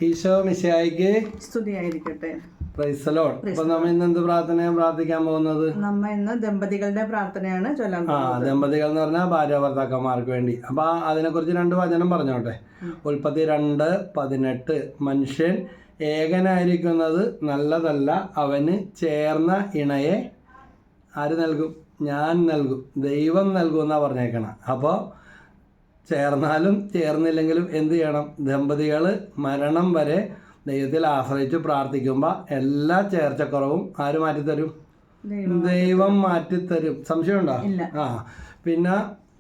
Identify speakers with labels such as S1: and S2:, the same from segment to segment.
S1: ഈശോ മിശിഹായിക്ക്
S2: സ്തുതിയായിരിക്കട്ടെ.
S1: Praise the Lord. അപ്പോൾ നമ്മൾ ഇന്ന് എന്ത് പ്രാർത്ഥനയാണ് പ്രാർത്ഥിക്കാൻ പോകുന്നത്?
S2: നമ്മ ഇന്ന് ദമ്പതികളുടെ പ്രാർത്ഥനയാണ് ചൊല്ലാൻ പോകുന്നത്.
S1: ദമ്പതികൾ എന്ന് പറഞ്ഞാൽ ഭാര്യ ഭർത്താക്കന്മാർക്ക് വേണ്ടി. അപ്പോൾ അതിനെക്കുറിച്ച് 2 വചനം പറഞ്ഞോട്ടെ. ഉൽപ്പത്തി 2:18 മനുഷ്യൻ ഏകനായിരിക്കുന്നത് നല്ലതല്ല, അവന് ചേർന്ന ഇണയെ ആര് നൽകും? ഞാൻ നൽകും, ദൈവം നൽകും എന്നാണ് പറഞ്ഞേക്കണം. അപ്പോൾ ചേർന്നാലും ചേർന്നില്ലെങ്കിലും എന്ത് ചെയ്യണം? ദമ്പതികൾ മരണം വരെ ദൈവത്തിൽ ആശ്രയിച്ച് പ്രാർത്ഥിക്കുമ്പോൾ എല്ലാ ചേർച്ചക്കുറവും ആര് മാറ്റിത്തരും? ദൈവം മാറ്റിത്തരും. സംശയമുണ്ടോ?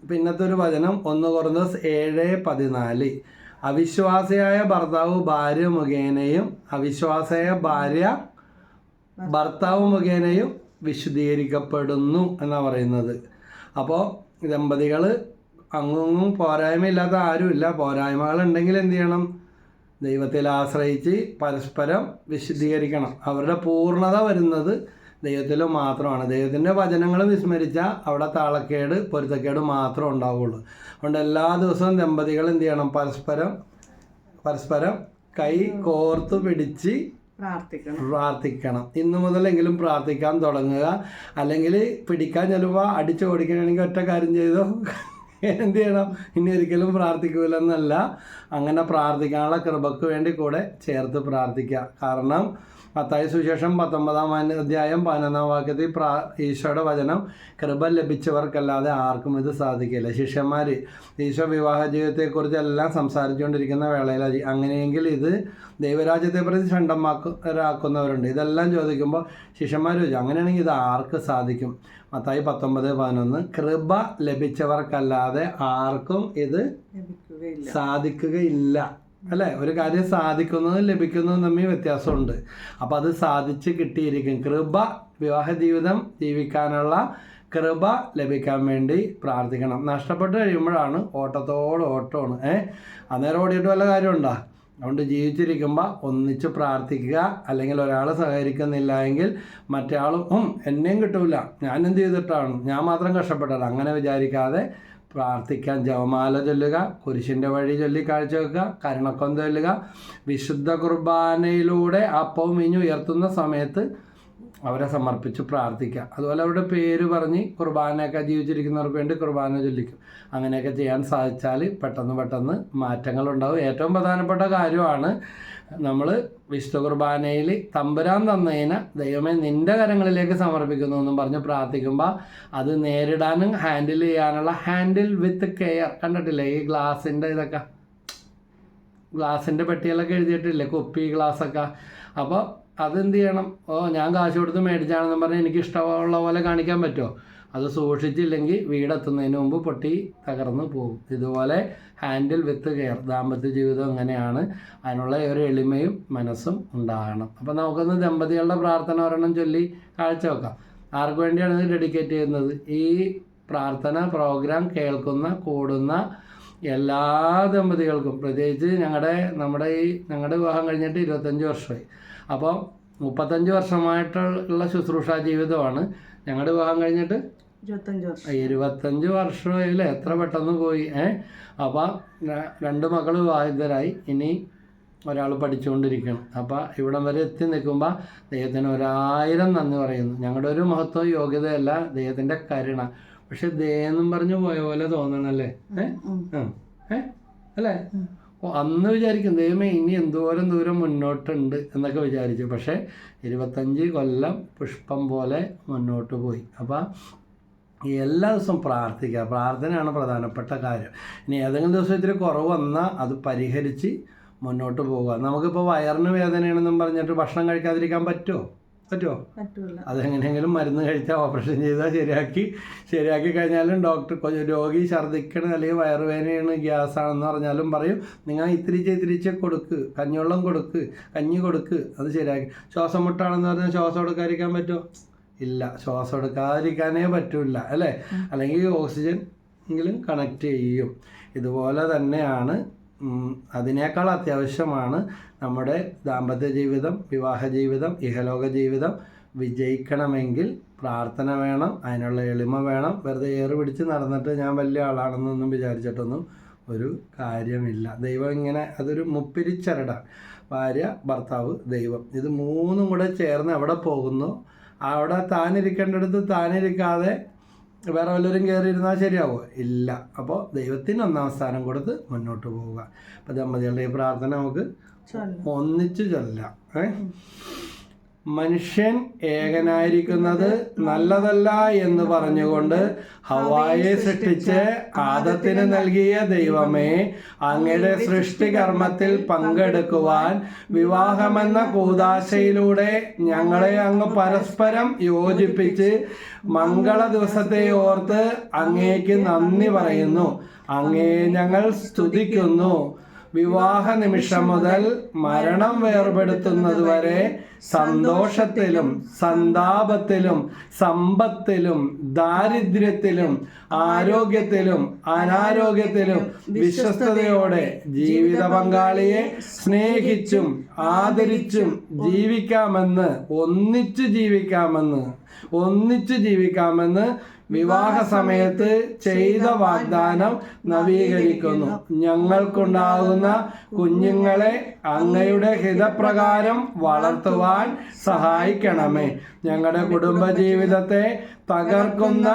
S1: പിന്നത്തെ ഒരു വചനം 1 കൊരിന്ത്യർ 7:14 അവിശ്വാസിയായ ഭർത്താവ് ഭാര്യ മുഖേനയും അവിശ്വാസിയായ ഭാര്യ ഭർത്താവ് മുഖേനയും വിശുദ്ധീകരിക്കപ്പെടുന്നു എന്നാണ് പറയുന്നത്. അപ്പോൾ ദമ്പതികൾ അങ്ങും പോരായ്മയില്ലാത്ത ആരുമില്ല. പോരായ്മകളുണ്ടെങ്കിൽ എന്ത് ചെയ്യണം? ദൈവത്തിൽ ആശ്രയിച്ച് പരസ്പരം വിശുദ്ധീകരിക്കണം. അവരുടെ പൂർണ്ണത വരുന്നത് ദൈവത്തിൽ മാത്രമാണ്. ദൈവത്തിൻ്റെ വചനങ്ങൾ വിസ്മരിച്ചാൽ അവിടെ താളക്കേട് പൊരുത്തക്കേട് മാത്രമേ ഉണ്ടാവുകയുള്ളൂ. അതുകൊണ്ട് എല്ലാ ദിവസവും ദമ്പതികൾ എന്ത് ചെയ്യണം? പരസ്പരം കൈ കോർത്ത് പിടിച്ച് പ്രാർത്ഥിക്കണം. ഇന്നു മുതലെങ്കിലും പ്രാർത്ഥിക്കാൻ തുടങ്ങുക. അല്ലെങ്കിൽ പിടിക്കാൻ ചെല്ലുമ്പോൾ അടിച്ച് ഓടിക്കണമെങ്കിൽ ഒറ്റ കാര്യം ചെയ്തോ, എന്ത് ചെയ്യണം? ഇനി ഒരിക്കലും പ്രാർത്ഥിക്കൂലെന്നല്ല, അങ്ങനെ പ്രാർത്ഥിക്കാനുള്ള കൃപയ്ക്ക് വേണ്ടി കൂടെ ചേർത്ത് പ്രാർത്ഥിക്കുക. കാരണം മത്തായി സുവിശേഷം 19:11 ഈശോയുടെ വചനം, കൃപ ലഭിച്ചവർക്കല്ലാതെ ആർക്കും ഇത് സാധിക്കില്ല. ശിഷ്യന്മാർ ഈശോ വിവാഹ ജീവിതത്തെക്കുറിച്ചെല്ലാം സംസാരിച്ചുകൊണ്ടിരിക്കുന്ന വേളയിൽ അങ്ങനെയെങ്കിൽ ഇത് ദൈവരാജ്യത്തെ പ്രതി ഷണ്ടമാക്കുന്നവരുണ്ട്. ഇതെല്ലാം ചോദിക്കുമ്പോൾ ശിഷ്യന്മാർ ചോദിച്ചു, അങ്ങനെയാണെങ്കിൽ ഇത് ആർക്ക് സാധിക്കും? മത്തായി 19:11 കൃപ ലഭിച്ചവർക്കല്ലാതെ ആർക്കും ഇത് സാധിക്കുകയില്ല. അല്ലേ? ഒരു കാര്യം സാധിക്കുന്നതും ലഭിക്കുന്നതും തമ്മിൽ വ്യത്യാസമുണ്ട്. അപ്പോൾ അത് സാധിച്ച് കിട്ടിയിരിക്കും. കൃപ, വിവാഹ ജീവിതം ജീവിക്കാനുള്ള കൃപ ലഭിക്കാൻ വേണ്ടി പ്രാർത്ഥിക്കണം. നഷ്ടപ്പെട്ട് കഴിയുമ്പോഴാണ് ഓട്ടമാണ്. അന്നേരം ഓടിയിട്ട് വല്ല കാര്യമുണ്ടോ? അതുകൊണ്ട് ജീവിച്ചിരിക്കുമ്പോൾ ഒന്നിച്ച് പ്രാർത്ഥിക്കുക. അല്ലെങ്കിൽ ഒരാൾ സഹകരിക്കുന്നില്ല എങ്കിൽ മറ്റേയാളും എന്നെയും കിട്ടൂല, ഞാൻ എന്ത് ചെയ്തിട്ടാണ്, ഞാൻ മാത്രം കഷ്ടപ്പെട്ടത്, അങ്ങനെ വിചാരിക്കാതെ പ്രാർത്ഥിക്കാൻ. ജപമാല ചൊല്ലുക, കുരിശിൻ്റെ വഴി ചൊല്ലി കാഴ്ചവെക്കുക, കരുണക്കൊന്ത ചൊല്ലുക, വിശുദ്ധ കുർബാനയിലൂടെ അപ്പവും ഇഞ്ഞു ഉയർത്തുന്ന സമയത്ത് അവരെ സമർപ്പിച്ച് പ്രാർത്ഥിക്കുക. അതുപോലെ അവരുടെ പേര് പറഞ്ഞ് കുർബാനയൊക്കെ ജീവിച്ചിരിക്കുന്നവർക്ക് വേണ്ടി കുർബാന ചൊല്ലിക്കും. അങ്ങനെയൊക്കെ ചെയ്യാൻ സാധിച്ചാൽ പെട്ടെന്ന് മാറ്റങ്ങളുണ്ടാവും. ഏറ്റവും പ്രധാനപ്പെട്ട കാര്യമാണ് നമ്മൾ വിശുദ്ധ കുർബാനയിൽ തമ്പുരാൻ തന്നതിന് ദൈവമേ നിൻ്റെ കരങ്ങളിലേക്ക് സമർപ്പിക്കുന്നു എന്നും പറഞ്ഞ് പ്രാർത്ഥിക്കുമ്പോൾ അത് നേരിടാനും ഹാൻഡിൽ ചെയ്യാനുള്ള ഹാൻഡിൽ വിത്ത് കെയർ. കണ്ടിട്ടില്ലേ ഈ ഗ്ലാസിൻ്റെ പെട്ടികളൊക്കെ എഴുതിയിട്ടില്ലേ, കുപ്പി ഗ്ലാസ്സൊക്കെ? അപ്പോൾ അതെന്ത് ചെയ്യണം? ഞാൻ കാശ് കൊടുത്ത് മേടിച്ചാണെന്ന് പറഞ്ഞാൽ എനിക്ക് ഇഷ്ടമുള്ള പോലെ കാണിക്കാൻ പറ്റുമോ? അത് സൂക്ഷിച്ചില്ലെങ്കിൽ വീടെത്തുന്നതിന് മുമ്പ് പൊട്ടി തകർന്ന് പോകും. ഇതുപോലെ ഹാൻഡിൽ വിത്ത് കെയർ. ദാമ്പത്യ ജീവിതം എങ്ങനെയാണ്? അതിനുള്ള ഒരു എളിമയും മനസ്സും ഉണ്ടാകണം. അപ്പോൾ നമുക്കൊന്ന് ദമ്പതികളുടെ പ്രാർത്ഥന ഒരെണ്ണം ചൊല്ലി കാഴ്ച വെക്കാം. ആർക്ക് വേണ്ടിയാണ് ഇത് ഡെഡിക്കേറ്റ് ചെയ്യുന്നത്? ഈ പ്രാർത്ഥന പ്രോഗ്രാം കൂടുന്ന എല്ലാ ദമ്പതികൾക്കും, പ്രത്യേകിച്ച് ഞങ്ങളുടെ വിവാഹം കഴിഞ്ഞിട്ട് 25 വർഷമായി. അപ്പോൾ 35 വർഷമായിട്ടുള്ള ശുശ്രൂഷ ജീവിതമാണ്. ഞങ്ങളുടെ വിവാഹം കഴിഞ്ഞിട്ട് 25 വർഷമായില്ലേ? എത്ര പെട്ടെന്ന് പോയി. അപ്പോൾ 2 മക്കൾ വിവാഹിതരായി, ഇനി ഒരാൾ പഠിച്ചുകൊണ്ടിരിക്കണം. അപ്പോൾ ഇവിടം വരെ എത്തി നിൽക്കുമ്പോൾ ദൈവത്തിന് 1000 നന്ദി പറയുന്നു. ഞങ്ങളുടെ ഒരു മഹത്വം യോഗ്യതയല്ല, ദൈവത്തിൻ്റെ കരുണ. പക്ഷെ ദൈവം പറഞ്ഞു പോയ പോലെ തോന്നണല്ലേ? അല്ലേ? അന്ന് വിചാരിക്കും ദൈവമേ ഇനി എന്തോരം ദൂരം മുന്നോട്ടുണ്ട് എന്നൊക്കെ വിചാരിച്ചു. പക്ഷേ 25 കൊല്ലം പുഷ്പം പോലെ മുന്നോട്ട് പോയി. അപ്പോൾ എല്ലാ ദിവസവും പ്രാർത്ഥിക്കുക. പ്രാർത്ഥനയാണ് പ്രധാനപ്പെട്ട കാര്യം. ഇനി ഏതെങ്കിലും ദിവസം ഇത്തിരി കുറവ് വന്നാൽ അത് പരിഹരിച്ച് മുന്നോട്ട് പോവുക. നമുക്കിപ്പോൾ വയറിന് വേദനയാണെന്നും പറഞ്ഞിട്ട് ഭക്ഷണം കഴിക്കാതിരിക്കാൻ പറ്റുമോ? അതെങ്ങനെയെങ്കിലും മരുന്ന് കഴിച്ചാൽ ഓപ്പറേഷൻ ചെയ്താൽ ശരിയാക്കി കഴിഞ്ഞാലും ഡോക്ടർ രോഗി ഛർദ്ദിക്കണം അല്ലെങ്കിൽ വയറുവേദനയാണ് ഗ്യാസാണെന്ന് പറഞ്ഞാലും പറയും നിങ്ങൾ ഇത്തിരിച്ച് കൊടുക്ക്, കഞ്ഞി കൊടുക്ക്, അത് ശരിയാക്കി. ശ്വാസം മുട്ടാണെന്ന് പറഞ്ഞാൽ ശ്വാസം എടുക്കാതിരിക്കാൻ പറ്റുമോ? ഇല്ല, ശ്വാസം എടുക്കാതിരിക്കാനേ പറ്റില്ല, അല്ലേ? അല്ലെങ്കിൽ ഓക്സിജൻ എങ്കിലും കണക്ട് ചെയ്യും. ഇതുപോലെ തന്നെയാണ് അതിനേക്കാൾ അത്യാവശ്യമാണ് നമ്മുടെ ദാമ്പത്യ ജീവിതം, വിവാഹ ജീവിതം, ഇഹലോക ജീവിതം വിജയിക്കണമെങ്കിൽ പ്രാർത്ഥന വേണം, അതിനുള്ള എളിമ വേണം. വെറുതെ ഏറ് പിടിച്ച് നടന്നിട്ട് ഞാൻ വലിയ ആളാണെന്നൊന്നും വിചാരിച്ചിട്ടൊന്നും ഒരു കാര്യമില്ല. ദൈവം ഇങ്ങനെ അതൊരു മുപ്പിരിച്ചരടാണ്. ഭാര്യ, ഭർത്താവ്, ദൈവം, ഇത് മൂന്നും കൂടെ ചേർന്ന് എവിടെ പോകുന്നു അവിടെ താനിരിക്കേണ്ടടുത്ത് താനിരിക്കാതെ വേറെ വല്ലവരും കയറിയിരുന്നാൽ ശരിയാവുമോ? ഇല്ല. അപ്പോൾ ദൈവത്തിന് ഒന്നാം സ്ഥാനം കൊടുത്ത് മുന്നോട്ട് പോവുക. അപ്പോൾ ദമ്പതികളുടെ ഈ പ്രാർത്ഥന നമുക്ക് ഒന്നിച്ച് ചൊല്ലാം. മനുഷ്യൻ ഏകനായിരിക്കുന്നത് നല്ലതല്ല എന്ന് പറഞ്ഞുകൊണ്ട് ഹവ്വായെ സൃഷ്ടിച്ച് ആദത്തിന് നൽകിയ ദൈവമേ, അങ്ങയുടെ സൃഷ്ടികർമ്മത്തിൽ പങ്കെടുക്കുവാൻ വിവാഹമെന്ന കൂദാശയിലൂടെ ഞങ്ങളെ അങ്ങ് പരസ്പരം യോജിപ്പിച്ച് മംഗള ദിവസത്തെ ഓർത്ത് അങ്ങേക്ക് നന്ദി പറയുന്നു. അങ്ങയെ ഞങ്ങൾ സ്തുതിക്കുന്നു. വിവാഹ നിമിഷം മുതൽ മരണം വേർപെടുത്തുന്നതുവരെ സന്തോഷത്തിലും സന്താപത്തിലും സമ്പത്തിലും ദാരിദ്ര്യത്തിലും ആരോഗ്യത്തിലും അനാരോഗ്യത്തിലും വിശ്വസ്തയോടെ ജീവിത പങ്കാളിയെ സ്നേഹിച്ചും ആദരിച്ചും ഒന്നിച്ചു ജീവിക്കാമെന്ന് വിവാഹ സമയത്ത് ചെയ്ത വാഗ്ദാനം നവീകരിക്കുന്നു. ഞങ്ങൾക്കുണ്ടാകുന്ന കുഞ്ഞുങ്ങളെ അങ്ങയുടെ ഹിതപ്രകാരം വളർത്തുവാൻ സഹായിക്കണമേ. ഞങ്ങളുടെ കുടുംബജീവിതത്തെ തകർക്കുന്ന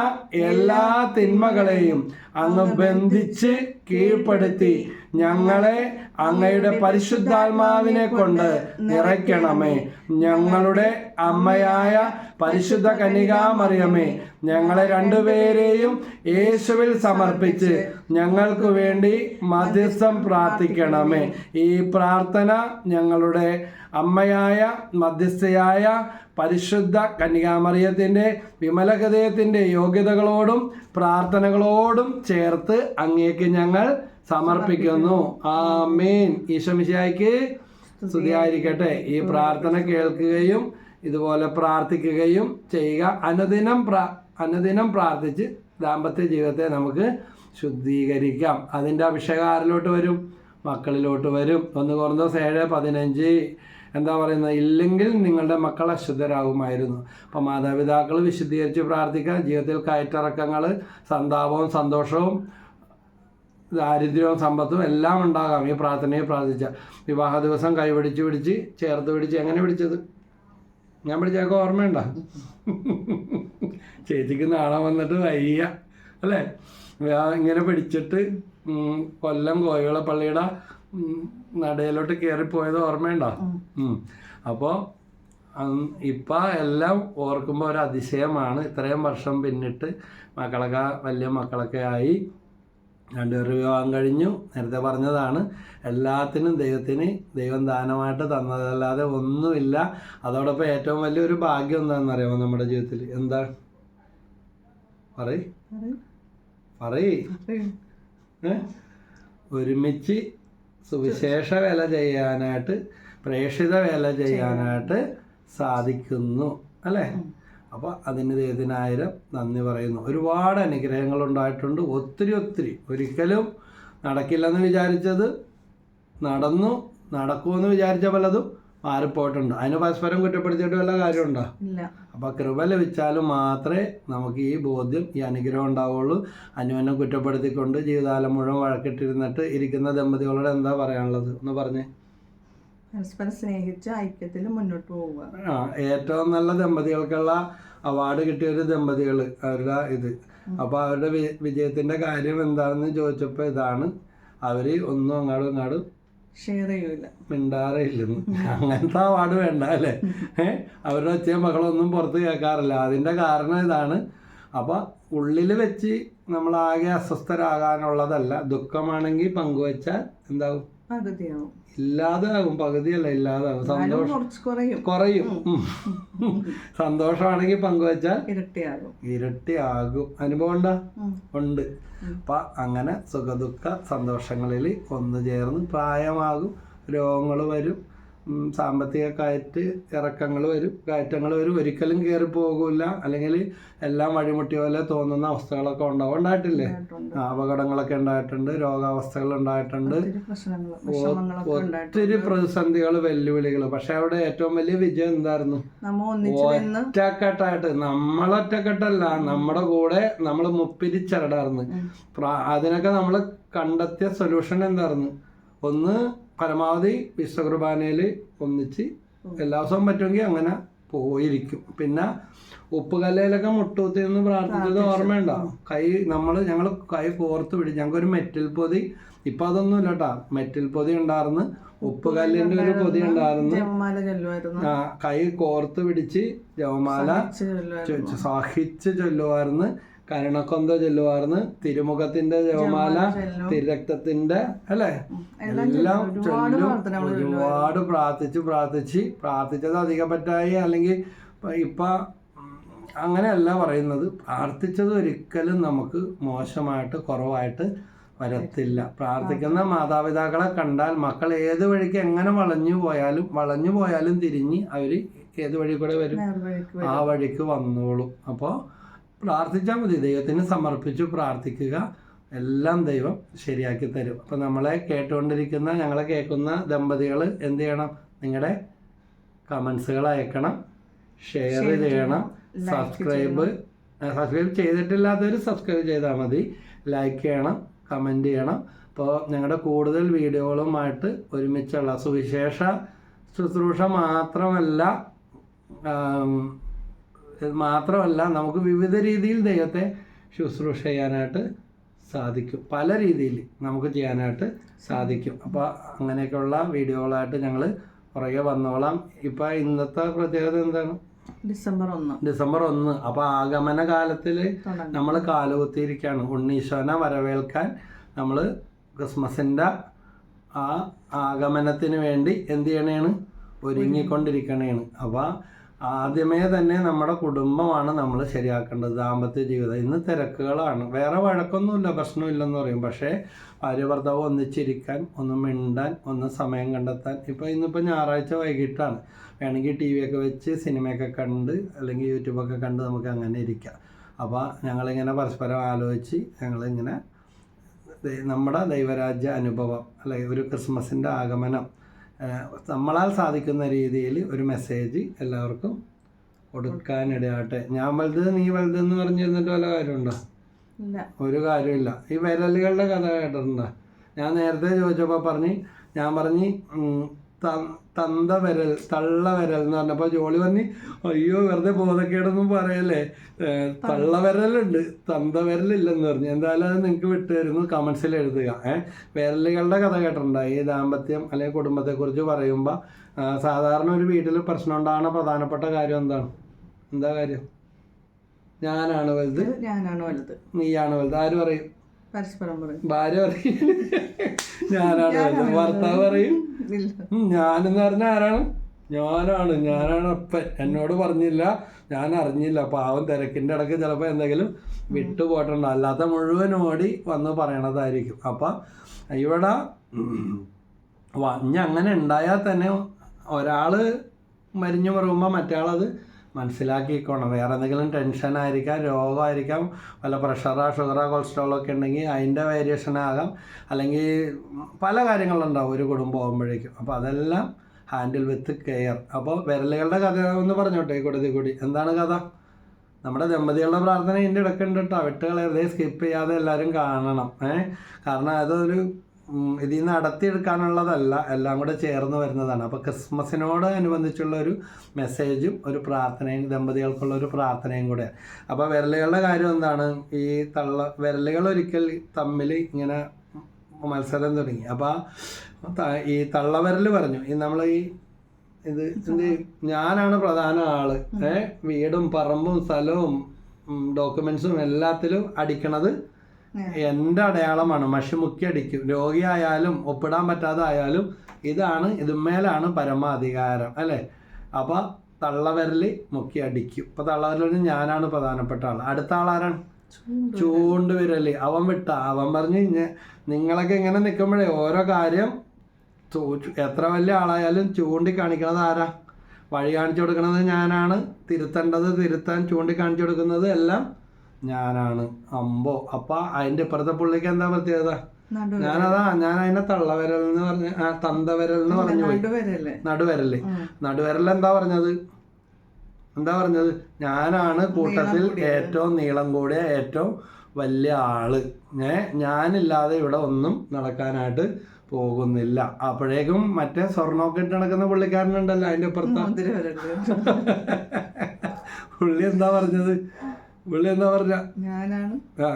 S1: എല്ലാ തിന്മകളെയും അങ്ങ് ബന്ധിച്ച് കീഴ്പ്പെടുത്തി ഞങ്ങളെ അങ്ങയുടെ പരിശുദ്ധാത്മാവിനെ കൊണ്ട് നിറയ്ക്കണമേ. ഞങ്ങളുടെ അമ്മയായ പരിശുദ്ധ കന്യകാമറിയമേ, ഞങ്ങളെ രണ്ടുപേരെയും യേശുവിൽ സമർപ്പിച്ച് ഞങ്ങൾക്ക് വേണ്ടി മധ്യസ്ഥം പ്രാർത്ഥിക്കണമേ. ഈ പ്രാർത്ഥന ഞങ്ങളുടെ അമ്മയായ മധ്യസ്ഥയായ പരിശുദ്ധ കന്യകാമറിയത്തിൻ്റെ വിമല ഹൃദയത്തിൻ്റെ യോഗ്യതകളോടും പ്രാർത്ഥനകളോടും ചേർത്ത് അങ്ങേക്ക് ഞങ്ങൾ സമർപ്പിക്കുന്നു. ആമേൻ. ഈശോ മിശിഹായ്ക്ക് സ്തുതിയായിരിക്കട്ടെ. ഈ പ്രാർത്ഥന കേൾക്കുകയും ഇതുപോലെ പ്രാർത്ഥിക്കുകയും ചെയ്യുക. അനുദിനം പ്രാർത്ഥിച്ച് ദാമ്പത്യ ജീവിതത്തെ നമുക്ക് ശുദ്ധീകരിക്കാം. അതിൻ്റെ അഭിഷേകം ആരിലോട്ട് വരും? മക്കളിലോട്ട് വരും. 1 കൊരിന്ത്യർ 7:15 എന്താ പറയുന്നത്? ഇല്ലെങ്കിൽ നിങ്ങളുടെ മക്കൾ അശുദ്ധരാകുമായിരുന്നു. അപ്പം മാതാപിതാക്കൾ വിശുദ്ധീകരിച്ച് പ്രാർത്ഥിക്കുക. ജീവിതത്തിൽ കയറ്റിറക്കങ്ങൾ, സന്താപവും സന്തോഷവും ദാരിദ്ര്യവും സമ്പത്തും എല്ലാം ഉണ്ടാകാം ഈ പ്രാർത്ഥനയെ പ്രാർത്ഥിച്ച. വിവാഹ ദിവസം പിടിച്ച് ചേർത്ത് പിടിച്ച് എങ്ങനെ പിടിച്ചത്? ഞാൻ പിടിച്ചൊക്കെ ഓർമ്മയുണ്ടോ? ചേച്ചിക്ക് നാളെ വന്നിട്ട് വയ്യ അല്ലേ? ഇങ്ങനെ പിടിച്ചിട്ട് കൊല്ലം കോയികള പള്ളിയുടെ നടയിലോട്ട് കയറിപ്പോയത് ഓർമ്മയുണ്ടോ? അപ്പോൾ ഇപ്പം എല്ലാം ഓർക്കുമ്പോൾ ഒരു അതിശയമാണ്. ഇത്രയും വർഷം പിന്നിട്ട് മക്കളൊക്കെ വലിയ മക്കളൊക്കെ ആയി, രണ്ടുപേരുടെ വിവാഹം കഴിഞ്ഞു. നേരത്തെ പറഞ്ഞതാണ്, എല്ലാത്തിനും ദൈവം ദാനമായിട്ട് തന്നതല്ലാതെ ഒന്നുമില്ല. അതോടൊപ്പം ഏറ്റവും വലിയൊരു ഭാഗ്യം എന്താണെന്നറിയാമോ നമ്മുടെ ജീവിതത്തിൽ? എന്താ? പറയ്. ഒരുമിച്ച് സുവിശേഷ വേല ചെയ്യാനായിട്ട്, പ്രേക്ഷിത വേല ചെയ്യാനായിട്ട് സാധിക്കുന്നു അല്ലേ? അപ്പോൾ അതിന് ദൈവത്തിനായിരം നന്ദി പറയുന്നു. ഒരുപാട് അനുഗ്രഹങ്ങൾ ഉണ്ടായിട്ടുണ്ട്. ഒത്തിരി ഒരിക്കലും നടക്കില്ലെന്ന് വിചാരിച്ചത് നടക്കുമെന്ന് വിചാരിച്ച പലതും മാറിപ്പോയിട്ടുണ്ട്. അതിന് പരസ്പരം കുറ്റപ്പെടുത്തിയിട്ട് വല്ല കാര്യമുണ്ടോ? അപ്പോൾ കൃപ ലഭിച്ചാലും മാത്രമേ നമുക്ക് ഈ ബോധ്യം, ഈ അനുഗ്രഹം ഉണ്ടാവുള്ളൂ. അനുവനം കുറ്റപ്പെടുത്തിക്കൊണ്ട് ജീവിതകാലം മുഴുവൻ വഴക്കിട്ടിരുന്നിട്ട് ഇരിക്കുന്ന ദമ്പതികളോട് എന്താ പറയാനുള്ളത്? ഒന്ന് പറഞ്ഞേ.
S2: പരസ്പരം സ്നേഹിച്ച് ഐക്യത്തിൽ മുന്നോട്ട് പോവുക.
S1: ഏറ്റവും നല്ല ദമ്പതികൾക്കുള്ള അവാർഡ് കിട്ടിയൊരു ദമ്പതികൾ അവരുടെ ഇത്. അപ്പോൾ അവരുടെ വിജയത്തിൻ്റെ കാര്യം എന്താണെന്ന് ചോദിച്ചപ്പോൾ ഇതാണ്, അവർ ഒന്നും അങ്ങാടും
S2: ഷെയർ ചെയ്യൂല,
S1: മിണ്ടാറില്ലെന്ന്. അങ്ങനത്തെ അവാർഡ് വേണ്ട അല്ലേ? അവരുടെ ഒച്ചയും മക്കളൊന്നും പുറത്ത് കേൾക്കാറില്ല. അതിൻ്റെ കാരണം ഇതാണ്. അപ്പോൾ ഉള്ളിൽ വെച്ച് നമ്മളാകെ അസ്വസ്ഥരാകാനുള്ളതല്ല. ദുഃഖമാണെങ്കിൽ പങ്കുവച്ചാൽ എന്താവും?
S2: പകുതിയാവും.
S1: ഇല്ലാതാകും. പകുതിയല്ല, ഇല്ലാതാകും. സന്തോഷം കുറയും. സന്തോഷമാണെങ്കിൽ പങ്കുവച്ചാൽ ഇരട്ടിയാകും. അനുഭവം ഉണ്ട്. അപ്പം അങ്ങനെ സുഖദുഃഖ സന്തോഷങ്ങളിൽ ഒന്നു ചേർന്ന് പ്രായമാകും, രോഗങ്ങൾ വരും, സാമ്പത്തിക ഇറക്കങ്ങൾ വരും, കയറ്റങ്ങൾ വരും. ഒരിക്കലും കയറി പോകില്ല. അല്ലെങ്കിൽ എല്ലാം വഴിമുട്ടിയ പോലെ തോന്നുന്ന അവസ്ഥകളൊക്കെ ഉണ്ടായിട്ടില്ലേ? അപകടങ്ങളൊക്കെ ഉണ്ടായിട്ടുണ്ട്, രോഗാവസ്ഥകൾ ഉണ്ടായിട്ടുണ്ട്, ഒത്തിരി പ്രതിസന്ധികൾ, വെല്ലുവിളികൾ. പക്ഷെ അവിടെ ഏറ്റവും വലിയ വിജയം എന്തായിരുന്നു? ഒറ്റക്കെട്ടായിട്ട്, നമ്മളൊറ്റക്കെട്ടല്ല, നമ്മുടെ കൂടെ നമ്മൾ മുപ്പിരിച്ചരടായിരുന്നു. അതിനൊക്കെ നമ്മൾ കണ്ടെത്തിയ സൊല്യൂഷൻ എന്തായിരുന്നു? ഒന്ന്, പരമാവധി വിശുദ്ധ കുർബാനയിൽ ഒന്നിച്ച് എല്ലാ ദിവസവും പറ്റുമെങ്കിൽ അങ്ങനെ പോയിരിക്കും. പിന്നെ ഉപ്പുകല്ലയിലൊക്കെ മുട്ടൂത്തി നിന്ന് പ്രാർത്ഥിച്ചത് ഓർമ്മയുണ്ടോ? ഞങ്ങൾ കൈ കോർത്ത് പിടിച്ച്, ഞങ്ങൾക്കൊരു മെറ്റിൽ പൊതി, ഇപ്പം അതൊന്നും ഇല്ല കേട്ടോ, മെറ്റിൽ പൊതി ഉണ്ടായിരുന്നു, ഉപ്പുകല്ലിൻ്റെ ഒരു പൊതി ഉണ്ടായിരുന്നു. കൈ കോർത്ത് പിടിച്ച് ജപമാല സഹിച്ച് ചൊല്ലുമായിരുന്നു, കരുണക്കൊന്ത ചൊല്ലുമായിരുന്നു, തിരുമുഖത്തിന്റെ ജപമാല, തിരുരക്തത്തിന്റെ അല്ലേ, എല്ലാം ചൊല്ലും. ഒരുപാട് പ്രാർത്ഥിച്ചത് അധികം പറ്റായി, അല്ലെങ്കിൽ ഇപ്പൊ അങ്ങനെയല്ല പറയുന്നത്. പ്രാർത്ഥിച്ചത് ഒരിക്കലും നമുക്ക് മോശമായിട്ട് കുറവായിട്ട് വരത്തില്ല. പ്രാർത്ഥിക്കുന്ന മാതാപിതാക്കളെ കണ്ടാൽ മക്കൾ ഏത് വഴിക്ക് എങ്ങനെ വളഞ്ഞു പോയാലും തിരിഞ്ഞ് അവര് ഏത് വഴി കൂടെ വരും? ആ വഴിക്ക് വന്നോളും. അപ്പോൾ പ്രാർത്ഥിച്ചാൽ മതി, ദൈവത്തിന് സമർപ്പിച്ചു പ്രാർത്ഥിക്കുക, എല്ലാം ദൈവം ശരിയാക്കി തരും. അപ്പം ഞങ്ങളെ കേൾക്കുന്ന ദമ്പതികൾ എന്ത് ചെയ്യണം? നിങ്ങളുടെ കമൻസുകൾ അയക്കണം, ഷെയർ ചെയ്യണം, സബ്സ്ക്രൈബ് ചെയ്തിട്ടില്ലാത്തവർ സബ്സ്ക്രൈബ് ചെയ്താൽ മതി, ലൈക്ക് ചെയ്യണം, കമൻറ്റ് ചെയ്യണം. അപ്പോൾ ഞങ്ങളുടെ കൂടുതൽ വീഡിയോകളുമായിട്ട് ഒരുമിച്ചുള്ള സുവിശേഷ ശുശ്രൂഷ മാത്രമല്ല നമുക്ക് വിവിധ രീതിയിൽ ദൈവത്തെ ശുശ്രൂഷ ചെയ്യാനായിട്ട് സാധിക്കും. പല രീതിയിൽ നമുക്ക് ചെയ്യാനായിട്ട് സാധിക്കും. അപ്പോൾ അങ്ങനെയൊക്കെയുള്ള വീഡിയോകളായിട്ട് ഞങ്ങൾ പുറകെ വന്നോളാം. ഇപ്പം ഇന്നത്തെ പ്രത്യേകത എന്താണ്? ഡിസംബർ 1. അപ്പോൾ ആഗമന കാലത്തിൽ നമ്മൾ കാലുകുത്തിയിരിക്കുകയാണ്. ഉണ്ണീശോനെ വരവേൽക്കാൻ നമ്മൾ ക്രിസ്മസിൻ്റെ ആ ആഗമനത്തിന് വേണ്ടി എന്ത് ചെയ്യണേണ്? ഒരുങ്ങിക്കൊണ്ടിരിക്കണേണ്. അപ്പോൾ ആദ്യമേ തന്നെ നമ്മുടെ കുടുംബമാണ് നമ്മൾ ശരിയാക്കേണ്ടത്. ദാമ്പത്യ ജീവിതം ഇന്ന് തിരക്കുകളാണ്, വേറെ വഴക്കൊന്നുമില്ല, പ്രശ്നമില്ലെന്ന് പറയും. പക്ഷേ ഭാര്യ ഭർത്താവ് ഒന്നിച്ചിരിക്കാൻ, ഒന്ന് മിണ്ടാൻ, ഒന്ന് സമയം കണ്ടെത്താൻ. ഇന്നിപ്പോൾ ഞായറാഴ്ച വൈകിട്ടാണ്, വേണമെങ്കിൽ ടി വി ഒക്കെ വെച്ച് സിനിമയൊക്കെ കണ്ട് അല്ലെങ്കിൽ യൂട്യൂബൊക്കെ കണ്ട് നമുക്ക് അങ്ങനെ ഇരിക്കാം. അപ്പോൾ ഞങ്ങളിങ്ങനെ പരസ്പരം ആലോചിച്ച് ഞങ്ങളിങ്ങനെ നമ്മുടെ ദൈവരാജ്യ അനുഭവം അല്ലെങ്കിൽ ഒരു ക്രിസ്മസിൻ്റെ ആഗമനം നമ്മളാൽ സാധിക്കുന്ന രീതിയിൽ ഒരു മെസ്സേജ് എല്ലാവർക്കും കൊടുക്കാനിടയാട്ടെ. ഞാൻ വലുത് നീ വലുത് എന്ന് പറഞ്ഞിരുന്നിട്ട് വല്ല കാര്യമുണ്ടോ? ഒരു കാര്യമില്ല. ഈ വിരലുകളുടെ കഥ കേട്ടിട്ടുണ്ടോ? ഞാൻ നേരത്തെ ചോദിച്ചപ്പോൾ ഞാൻ പറഞ്ഞ് തള്ള വിരൽ എന്ന് പറഞ്ഞപ്പോൾ ജോളി പറഞ്ഞ് അയ്യോ വെറുതെ ബോധക്കേടൊന്നും പറയല്ലേ, തള്ള വിരലുണ്ട്, തന്ത വിരലില്ലെന്ന് പറഞ്ഞു. എന്തായാലും അത് നിങ്ങൾക്ക് വിട്ടുതരുന്നു, കമൻസിൽ എഴുതുക. വിരലുകളുടെ കഥ കേട്ടിട്ടുണ്ടോ? ഈ ദാമ്പത്യം അല്ലെങ്കിൽ കുടുംബത്തെക്കുറിച്ച് പറയുമ്പോൾ സാധാരണ ഒരു വീട്ടിൽ പ്രശ്നം ഉണ്ടാകുന്ന പ്രധാനപ്പെട്ട കാര്യം എന്താ കാര്യം? ഞാനാണ് വലുത്, നീയാണ് വലുത്. ആര് പറയും? ഭാര്യ പറയും ഞാനാണ് വലുത്, ഭർത്താവ് പറയും ഞാനെന്ന് പറഞ്ഞാൽ ആരാണ്? ഞാനാണ് അപ്പൻ. എന്നോട് പറഞ്ഞില്ല, ഞാൻ അറിഞ്ഞില്ല, പാവം തിരക്കിൻ്റെ ഇടയ്ക്ക് ചിലപ്പോൾ എന്തെങ്കിലും വിട്ടുപോയിട്ടുണ്ടോ, അല്ലാത്ത മുഴുവൻ ഓടി വന്ന് പറയണതായിരിക്കും. അപ്പം ഇവിടെ ഇനി അങ്ങനെ ഉണ്ടായാൽ തന്നെ ഒരാൾ മരിഞ്ഞു പറയുമ്പോൾ മറ്റേയാളത് മനസ്സിലാക്കിക്കോണം. വേറെ എന്തെങ്കിലും ടെൻഷനായിരിക്കാം, രോഗമായിരിക്കാം, വല്ല പ്രഷറോ ഷുഗറോ കൊളസ്ട്രോളൊക്കെ ഉണ്ടെങ്കിൽ അതിൻ്റെ വേരിയേഷനാകാം, അല്ലെങ്കിൽ പല കാര്യങ്ങളുണ്ടാവും ഒരു കുടുംബം ആകുമ്പോഴേക്കും. അപ്പോൾ അതെല്ലാം ഹാൻഡിൽ വിത്ത് കെയർ. അപ്പോൾ വിരലുകളുടെ കഥ ഒന്ന് പറഞ്ഞോട്ടെ കൂടി. എന്താണ് കഥ? നമ്മുടെ ദമ്പതികളുടെ പ്രാർത്ഥന ഇതിൻ്റെ ഇടയ്ക്കുണ്ട് കേട്ടോ, വിട്ടുകളെ സ്കിപ്പ് ചെയ്യാതെ എല്ലാവരും കാണണം. കാരണം അതൊരു ഇതിൽ നിന്ന് നടത്തിയെടുക്കാനുള്ളതല്ല, എല്ലാം കൂടെ ചേർന്ന് വരുന്നതാണ്. അപ്പോൾ ക്രിസ്മസിനോട് അനുബന്ധിച്ചുള്ള ഒരു മെസ്സേജും ഒരു പ്രാർത്ഥനയും, ദമ്പതികൾക്കുള്ള ഒരു പ്രാർത്ഥനയും കൂടെ. അപ്പോൾ വിരലുകളുടെ കാര്യം എന്താണ്? ഈ വിരലുകൾ ഒരിക്കൽ തമ്മിൽ ഇങ്ങനെ മത്സരം തുടങ്ങി. അപ്പോൾ ഈ തള്ളവിരൽ പറഞ്ഞു, നമ്മൾ ഞാനാണ് പ്രധാന ആള്, വീടും പറമ്പും സ്ഥലവും ഡോക്യുമെന്റ്സും എല്ലാത്തിലും അടിക്കണത് എൻ്റെ അടയാളമാണ്, മഷിമുക്കി അടിക്കും. രോഗിയായാലും ഒപ്പിടാൻ പറ്റാതായാലും ഇതുമേലാണ് പരമാധികാരം അല്ലേ. അപ്പോൾ തള്ളവിരൽ മുക്കി അടിക്കും. ഇപ്പോൾ തള്ളവിരലിന് ഞാനാണ് പ്രധാനപ്പെട്ട ആൾ. അടുത്ത ആളാരാണ്? ചൂണ്ടുവിരൽ. അവൻ പറഞ്ഞ് നിങ്ങളൊക്കെ ഇങ്ങനെ നിൽക്കുമ്പോഴേ ഓരോ കാര്യം എത്ര വലിയ ആളായാലും ചൂണ്ടിക്കാണിക്കണത് ആരാ? വഴി കാണിച്ചു കൊടുക്കുന്നത് ഞാനാണ്, തിരുത്താൻ ചൂണ്ടിക്കാണിച്ചു കൊടുക്കുന്നത് എല്ലാം ഞാനാണ്. അപ്പം അതിൻ്റെ ഇപ്പുറത്തെ പുള്ളിക്ക് എന്താ പ്രത്യേകത? ഞാൻ അതിനെ തള്ളവിരൽ എന്ന് പറഞ്ഞ തന്തവിരൽ എന്ന് പറഞ്ഞു പോയി. നടുവിരൽ എന്താ പറഞ്ഞത്? ഞാനാണ് കൂട്ടത്തിൽ ഏറ്റവും നീളം കൂടിയ, ഏറ്റവും വലിയ ആള് ഞാനില്ലാതെ ഇവിടെ ഒന്നും നടക്കാനായിട്ട് പോകുന്നില്ല. അപ്പോഴേക്കും മറ്റേ സ്വർണ്ണമൊക്കെ ഇട്ട് നടക്കുന്ന പുള്ളിക്കാരനുണ്ടല്ലോ അതിൻ്റെ അപ്പുറത്ത്. പുള്ളി എന്താ പറഞ്ഞത്?
S2: ഞാനാണ്.
S1: ആ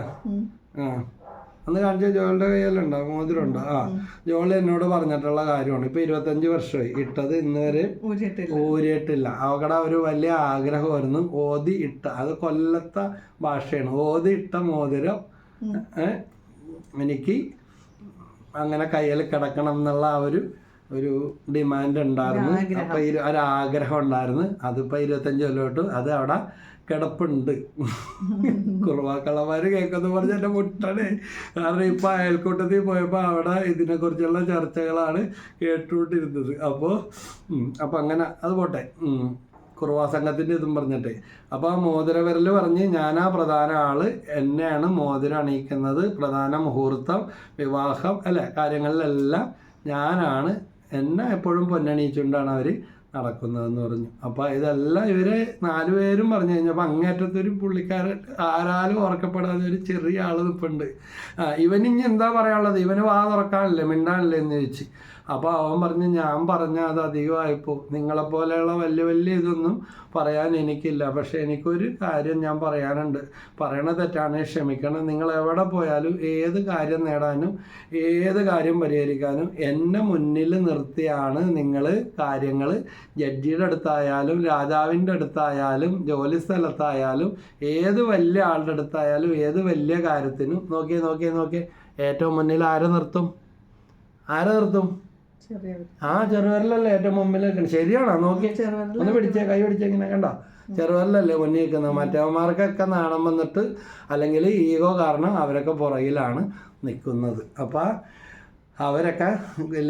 S1: അന്ന് കാണിച്ച ജോളിയുടെ കയ്യിലുണ്ടോ മോതിരമുണ്ടോ? ജോളി എന്നോട് പറഞ്ഞിട്ടുള്ള കാര്യമാണ്. ഇപ്പൊ 25 വർഷമായി ഇട്ടത്, ഇന്ന് വരെ ഊരിയിട്ടില്ല. അവക്കടെ ഒരു വലിയ ആഗ്രഹമായിരുന്നു ഓതി ഇട്ട, അത് കൊല്ലത്തെ ഭാഷയാണ്, ഓതി ഇട്ട മോതിരം എനിക്ക് അങ്ങനെ കയ്യിൽ കിടക്കണം എന്നുള്ള ഒരു ഡിമാൻഡ് ഉണ്ടായിരുന്നു. അപ്പൊ ഒരാഗ്രഹം ഉണ്ടായിരുന്നു. അതിപ്പോ 25 കൊല്ലോട്ട് അത് അവിടെ കിടപ്പുണ്ട്. കുറുവാക്കളമാര് കേൾക്കുന്ന പറഞ്ഞ എന്നെ മുട്ടണേ. കാരണം ഇപ്പൊ അയൽക്കൂട്ടത്തിൽ പോയപ്പോ അവിടെ ഇതിനെ കുറിച്ചുള്ള ചർച്ചകളാണ് കേട്ടുകൊണ്ടിരുന്നത്. അപ്പൊ അങ്ങനെ അത് പോട്ടെ. കുറുവാ സംഘത്തിന്റെ ഇതും പറഞ്ഞിട്ടേ. അപ്പൊ ആ മോതിരവിരൽ പറഞ്ഞ് ഞാനാ പ്രധാന ആള്, എന്നെയാണ് മോതിരം അണിയിക്കുന്നത്, പ്രധാന മുഹൂർത്തം, വിവാഹം അല്ലെ കാര്യങ്ങളിലെല്ലാം ഞാനാണ്, എന്നെ എപ്പോഴും പൊന്നണിയിച്ചുകൊണ്ടാണ് അവര് നടക്കുന്നതെന്ന് പറഞ്ഞു. അപ്പൊ ഇതെല്ലാം ഇവര് 4 പേരും പറഞ്ഞു കഴിഞ്ഞപ്പോൾ അങ്ങേറ്റത്തൊരു പുള്ളിക്കാരൻ ആരാലും ഓർക്കപ്പെടാതെ ഒരു ചെറിയ ആള് നിൽപ്പുണ്ട്. ഇവനിഞ്ഞ് എന്താ പറയാനുള്ളത്? ഇവന് വാ തുറക്കാനല്ലേ മിണ്ടാനല്ലേ എന്ന് ചോദിച്ചു. അപ്പോൾ അവൻ പറഞ്ഞു ഞാൻ പറഞ്ഞാൽ അത് അധികമായിപ്പോൾ, നിങ്ങളെപ്പോലെയുള്ള വലിയ വലിയ ഇതൊന്നും പറയാൻ എനിക്കില്ല, പക്ഷെ എനിക്കൊരു കാര്യം ഞാൻ പറയാനുണ്ട്, പറയണ തെറ്റാണെങ്കിൽ ക്ഷമിക്കണം. നിങ്ങൾ എവിടെ പോയാലും ഏത് കാര്യം നേടാനും ഏത് കാര്യം പരിഹരിക്കാനും എന്നെ മുന്നിൽ നിർത്തിയാണ് നിങ്ങൾ കാര്യങ്ങൾ, ജഡ്ജിയുടെ അടുത്തായാലും രാജാവിൻ്റെ അടുത്തായാലും ജോലി സ്ഥലത്തായാലും ഏത് വലിയ ആളുടെ അടുത്തായാലും ഏത് വലിയ കാര്യത്തിനും നോക്കിയേ ഏറ്റവും മുന്നിൽ ആരെ നിർത്തും? ചെറുവിരലല്ലേ ഏറ്റവും മുമ്പിൽ നിൽക്കണം. ശരിയാണോ? നോക്കി ഒന്ന് പിടിച്ചേ, കൈ പിടിച്ചേ, ഇങ്ങനെ കണ്ടോ? ചെറുവിരലല്ലേ മുന്നിൽ നിൽക്കുന്നത്. മറ്റവന്മാർക്കൊക്കെ നാണം വന്നിട്ട് അല്ലെങ്കിൽ ഈഗോ കാരണം അവരൊക്കെ പുറകിലാണ് നിൽക്കുന്നത്. അപ്പം അവരൊക്കെ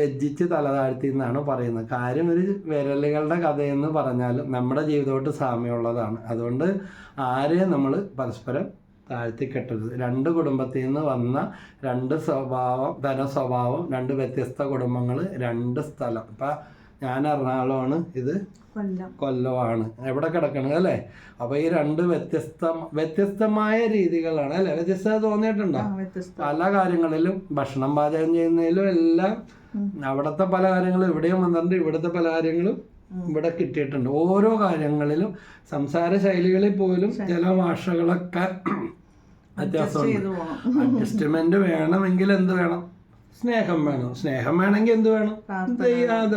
S1: ലജ്ജിച്ച് തലതാഴ്ത്തി എന്നാണ് പറയുന്നത്. കാര്യം ഒരു വിരലുകളുടെ കഥയെന്ന് പറഞ്ഞാലും നമ്മുടെ ജീവിതമായിട്ട് സാമ്യമുള്ളതാണ്. അതുകൊണ്ട് ആരെയും നമ്മൾ പരസ്പരം താഴ്ത്തിക്കെട്ടരുത്. 2 കുടുംബത്തിൽ നിന്ന് വന്ന 2 സ്വഭാവം 2 വ്യത്യസ്ത കുടുംബങ്ങൾ, 2 സ്ഥലം. ഇപ്പം ഞാൻ എറണാകുളമാണ്, ഇത് കൊല്ലമാണ്, എവിടെ കിടക്കണത് അല്ലേ? അപ്പോൾ ഈ 2 വ്യത്യസ്തമായ രീതികളാണ് അല്ലേ? വ്യത്യസ്തത തോന്നിയിട്ടുണ്ടോ? പല കാര്യങ്ങളിലും, ഭക്ഷണം പാചകം ചെയ്യുന്നതിലും എല്ലാം അവിടുത്തെ പല കാര്യങ്ങളും ഇവിടെയും വന്നിട്ടുണ്ട്, ഇവിടുത്തെ പല കാര്യങ്ങളും ഇവിടെ കിട്ടിയിട്ടുണ്ട്. ഓരോ കാര്യങ്ങളിലും സംസാര ശൈലികളിൽ പോലും ചില ഭാഷകളൊക്കെ വ്യത്യാസമുണ്ട്. അഡ്ജസ്റ്റ്മെന്റ് വേണമെങ്കിൽ എന്ത് വേണം? സ്നേഹം വേണം. സ്നേഹം വേണമെങ്കിൽ എന്ത് വേണം?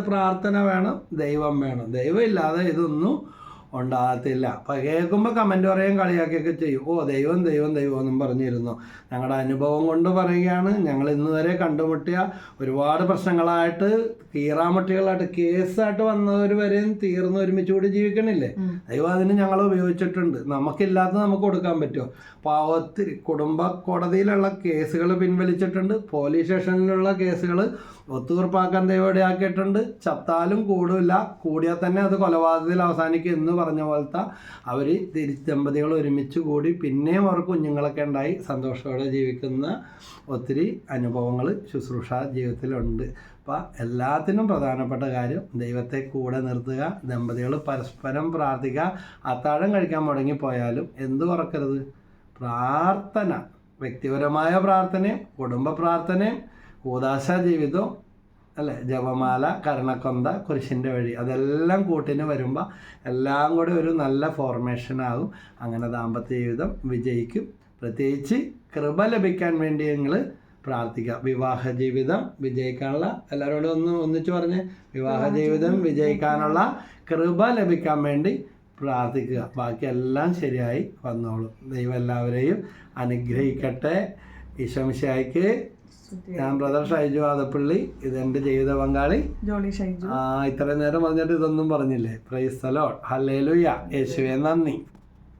S1: പ്രാർത്ഥന വേണം, ദൈവം വേണം. ദൈവം ഇല്ലാതെ ഇതൊന്നും ഉണ്ടാകത്തില്ല. അപ്പം കേൾക്കുമ്പോൾ കമൻറ്റ് പറയും, കളിയാക്കിയൊക്കെ ചെയ്യും. ദൈവം എന്നും പറഞ്ഞിരുന്നു. ഞങ്ങളുടെ അനുഭവം കൊണ്ട് പറയുകയാണ്. ഞങ്ങൾ ഇന്ന് വരെ കണ്ടുമുട്ടിയ ഒരുപാട് പ്രശ്നങ്ങളായിട്ട് കീറാമുട്ടികളായിട്ട് കേസായിട്ട് വന്നവർ വരെയും തീർന്ന് ഒരുമിച്ച് കൂടി ജീവിക്കണില്ലേ? ദൈവം അതിന് ഞങ്ങൾ ഉപയോഗിച്ചിട്ടുണ്ട്. നമുക്കില്ലാത്തത് നമുക്ക് കൊടുക്കാൻ പറ്റുമോ? അപ്പോൾ ഒത്തിരി കുടുംബ കോടതിയിലുള്ള കേസുകൾ പിൻവലിച്ചിട്ടുണ്ട്. പോലീസ് സ്റ്റേഷനിലുള്ള കേസുകൾ ഒത്തുതീർപ്പാക്കാൻ ദൈവം ചത്താലും കൂടില്ല, കൂടിയാൽ തന്നെ അത് കൊലപാതകത്തിൽ അവസാനിക്കും എന്ന് പറഞ്ഞ പോലത്തെ അവർ ദമ്പതികൾ ഒരുമിച്ച് കൂടി പിന്നെയും അവർ കുഞ്ഞുങ്ങളൊക്കെ ഉണ്ടായി സന്തോഷത്തോടെ ജീവിക്കുന്ന ഒത്തിരി അനുഭവങ്ങൾ ശുശ്രൂഷ ജീവിതത്തിലുണ്ട്. അപ്പം എല്ലാത്തിനും പ്രധാനപ്പെട്ട കാര്യം ദൈവത്തെ കൂടെ നിർത്തുക, ദമ്പതികൾ പരസ്പരം പ്രാർത്ഥിക്കുക. അത്താഴം കഴിക്കാൻ മുടങ്ങിപ്പോയാലും എന്ത് മറക്കരുത്? പ്രാർത്ഥന, വ്യക്തിപരമായ പ്രാർത്ഥനയും കുടുംബ പ്രാർത്ഥനയും കൂദാശ ജീവിതവും അല്ലേ, ജപമാല, കരുണക്കൊന്ത, കുരിശിൻ്റെ വഴി, അതെല്ലാം കൂട്ടിന് വരുമ്പോൾ എല്ലാം കൂടി ഒരു നല്ല ഫോർമേഷനാകും. അങ്ങനെ ദാമ്പത്യ ജീവിതം വിജയിക്കും. പ്രത്യേകിച്ച് കൃപ ലഭിക്കാൻ വേണ്ടി നിങ്ങൾ പ്രാർത്ഥിക്കുക. വിവാഹ ജീവിതം വിജയിക്കാനുള്ള, എല്ലാവരോടും ഒന്നിച്ച് പറഞ്ഞ്, വിവാഹ ജീവിതം വിജയിക്കാനുള്ള കൃപ ലഭിക്കാൻ വേണ്ടി പ്രാർത്ഥിക്കുക. ബാക്കി എല്ലാം ശരിയായി വന്നോളും. ദൈവം എല്ലാവരെയും അനുഗ്രഹിക്കട്ടെ. ഈശോ മിശിഹായ്ക്ക്. ഞാൻ ബ്രദർ ഷൈജു ആദപ്പള്ളി, ഇതെൻ്റെ ജീവിത പങ്കാളി
S2: ജോളി ഷൈജു.
S1: ഇത്രയും നേരം പറഞ്ഞിട്ട് ഇതൊന്നും പറഞ്ഞില്ലേ? പ്രൈസ് ദി ലോർഡ്, ഹല്ലേലൂയ, യേശുവേ നന്ദി.